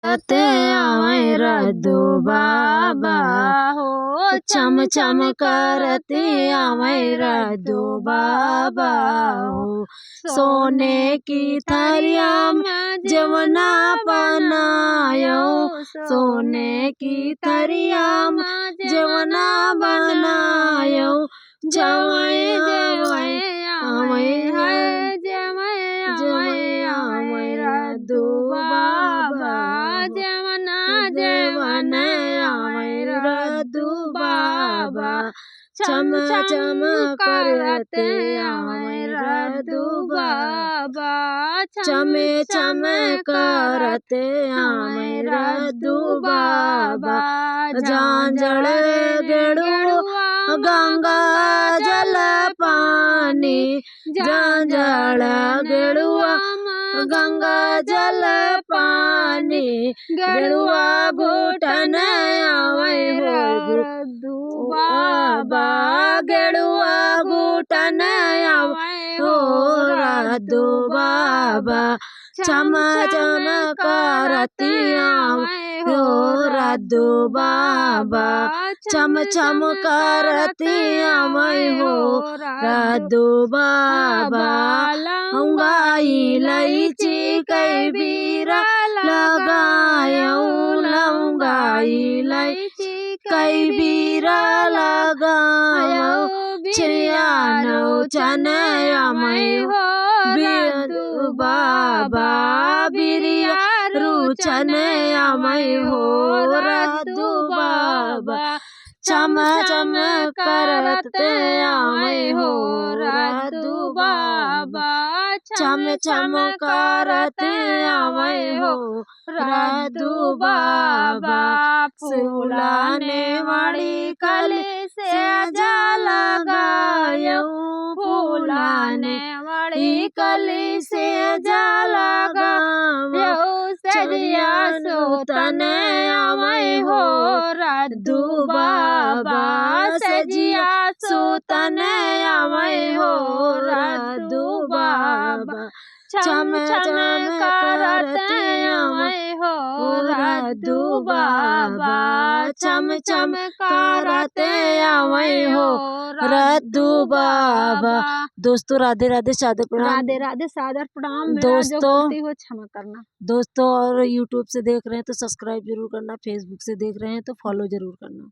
करते आवे रद्दू बाबा हो, चम चम करते आवे रद्दू बाबा हो। सोने की थरिया में जवना बनायो, सोने की थरिया में जवना बनायो। जवै जवै आवे है, जवै आवे रद्दू बाबा, जवना जवन आवे रद्दू बाबा। चम चम करते आवे रद्दू बाबा, चम चम करते आवे रद्दू बाबा। झांझड़ गेड़ुआ गंगा जल पानी, झांझड़ गेड़ुआ गंगा जल पानी। गेड़ुआ घुटन आवे हो रद्दू बाबा, गेड़ुआ घुटन आवे हो रद्दू बाबा। चम चम करती आवे हो रद्दू बाबा, चम चम करती आवे हो रद्दू बाबा। लौंगा इलायची कई बीरा लगायो, लौंगा इलायची कई बीरा लगायो। चिया नौ चन आवे हो रद्दू बाबा, बिरिया रुचन आवे हो रद्दू बाबा। चम चम करते आवे हो रद्दू बाबा, चम चम करते आवे हो रद्दू बाबा। फूलाने वाली कली से जा लगायो, फूलाने वाली कली से जा लगायो। सजिया सुतन आवे हो रद्दू बाबा, सजिया सुतन आवे हो रद्दू बाबा। चम चम करते आवे हो रद्दू बाबा, चम चम करते आवे हो रद्दू बाबा। दोस्तों राधे राधे सादर प्रणाम। राधे राधे सादर प्रणाम। दोस्तों हो क्षमा करना। दोस्तों और यूट्यूब से देख रहे हैं तो सब्सक्राइब जरूर करना, फेसबुक से देख रहे हैं तो फॉलो जरूर करना।